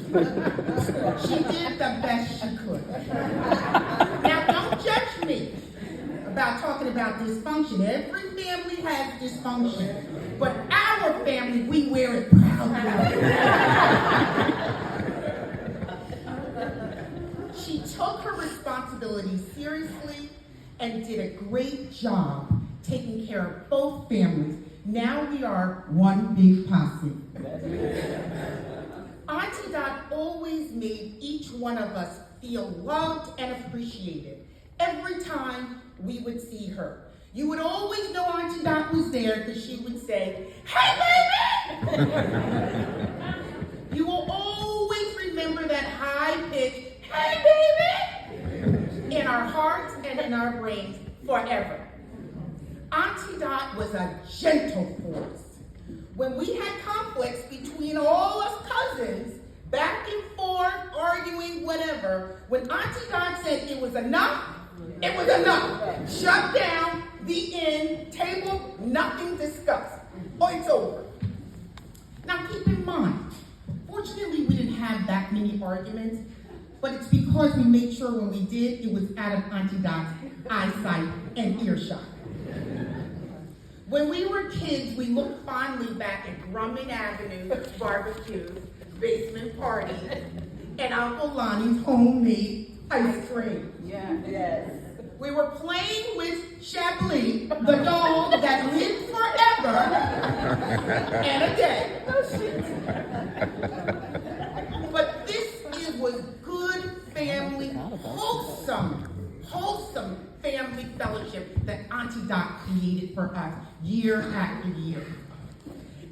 She did the best she could. Now, don't judge me about talking about dysfunction. Every family has dysfunction. But our family, we wear it proudly. She took her responsibilities seriously and did a great job taking care of both families. Now we are one big posse. Auntie Dot always made each one of us feel loved and appreciated every time we would see her. You would always know Auntie Dot was there because she would say, "Hey, baby!" You will always remember that high-pitched, "Hey, baby!" in our hearts and in our brains forever. Auntie Dot was a gentle force. When we had conflicts between all us cousins, back and forth, arguing, whatever, when Auntie Dot said it was enough, it was enough. Shut down, the end, table, nothing discussed. Oh, it's over. Now keep in mind, fortunately we didn't have that many arguments, but it's because we made sure when we did, it was out of Auntie Dot's eyesight and earshot. When we were kids, we looked fondly back at Grumman Avenue barbecues, basement parties, and Uncle Lonnie's homemade ice cream. Yeah, yes. We were playing with Chablis, the dog that lived forever and a day. But this was good family, wholesome family fellowship that Auntie Dot created for us year after year.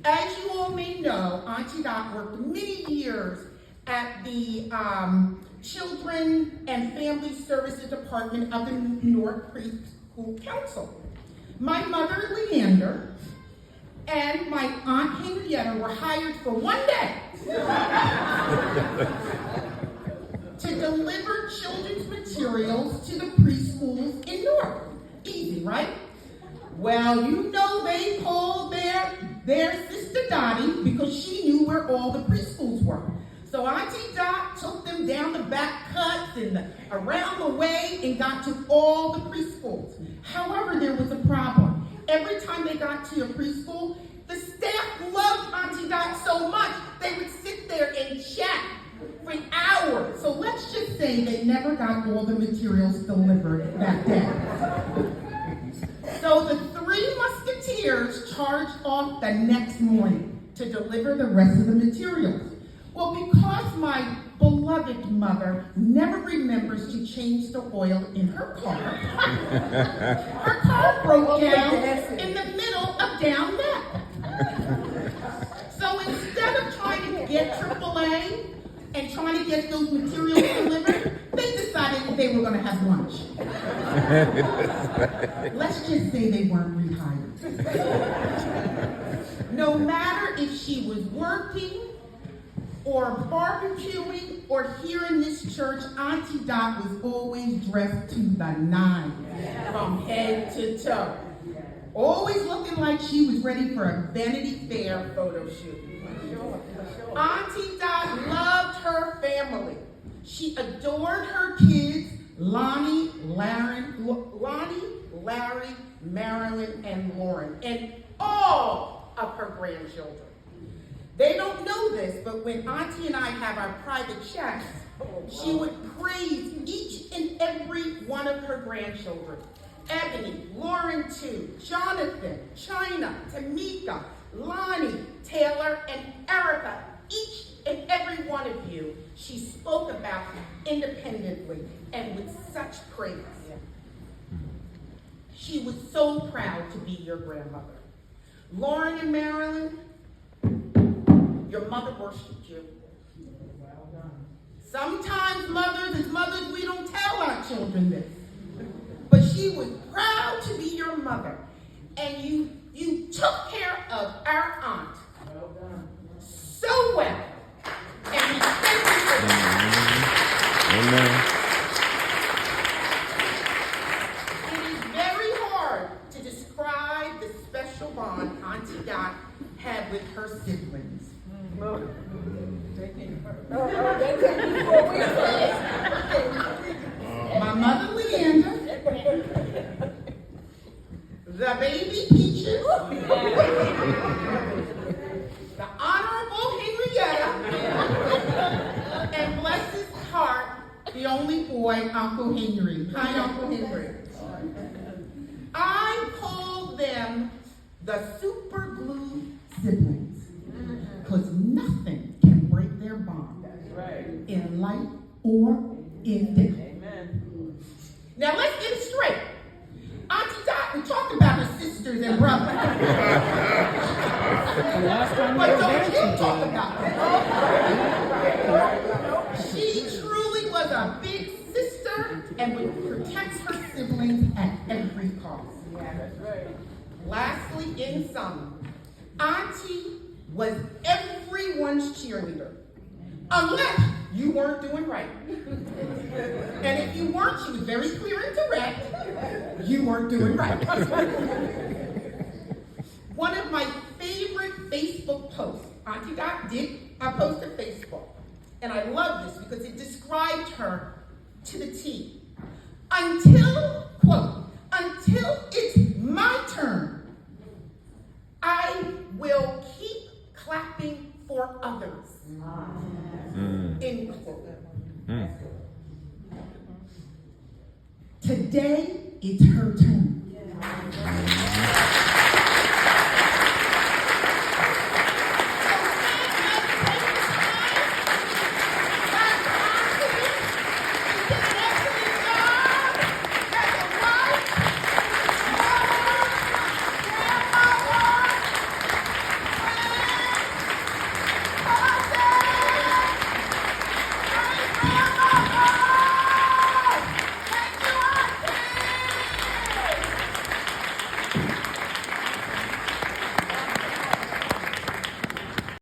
As you all may know, Auntie Dot worked many years at the Children and Family Services Department of the North Creek School Council. My mother, Leander, and my Aunt Henrietta were hired for one day to deliver children's materials to the preschools in North. Easy, right? Well, you know they called their sister Dottie because she knew where all the preschools were. So Auntie Dot took them down the back cuts and around the way and got to all the preschools. However, there was a problem. Every time they got to a preschool, the staff loved Auntie Dot so much, they would sit there and chat for hours. So let's just say they never got all the materials delivered that day. So the three musketeers charged off the next morning to deliver the rest of the materials. Well, because my beloved mother never remembers to change the oil in her car broke down in the middle of Down Neck. So instead of trying to get AAA and trying to get those materials delivered, they decided that they were going to have lunch. Let's just say they weren't rehired. No matter if she was working or barbecuing or here in this church, Auntie Dot was always dressed to the nines, from head to toe. Always looking like she was ready for a Vanity Fair photo shoot. Auntie Dot loved her family. She adored her kids, Lonnie, Larry, Marilyn, and Lauren, and all of her grandchildren. They don't know this, but when Auntie and I have our private chats, she would praise each and every one of her grandchildren. Ebony, Lauren too, Jonathan, China, Tamika, Lonnie, Taylor, and Erica. Each and every one of you, she spoke about independently and with such praise. She was so proud to be your grandmother. Lauren and Marilyn, your mother worshipped you. Sometimes mothers, as mothers, we don't tell our children this. But she was proud to be your mother. And you took care of our aunt so well. And we thank you for that. Amen. It is very hard to describe the special bond Auntie Dot had with her siblings. My mother, Leah, the baby Peaches, the Honorable Henrietta, and bless his heart, the only boy, Uncle Henry. Hi, Uncle Henry. I call them the super glue siblings because nothing can break their bond in life or in death. Amen. Now let's get it straight. Auntie Dot, we talked about her sisters and brothers. But don't you talk about them. She truly was a big sister and would protect her siblings at every cost. That's right. Lastly, in sum, Auntie was everyone's cheerleader. Unless you weren't doing right. And if you weren't, she was very clear and direct. You weren't doing right. One of my favorite Facebook posts, Auntie Dot did a post to Facebook. And I love this because it described her to the T. Until, quote, until it's my turn, I will keep clapping for others. End quote. Today, it's her turn.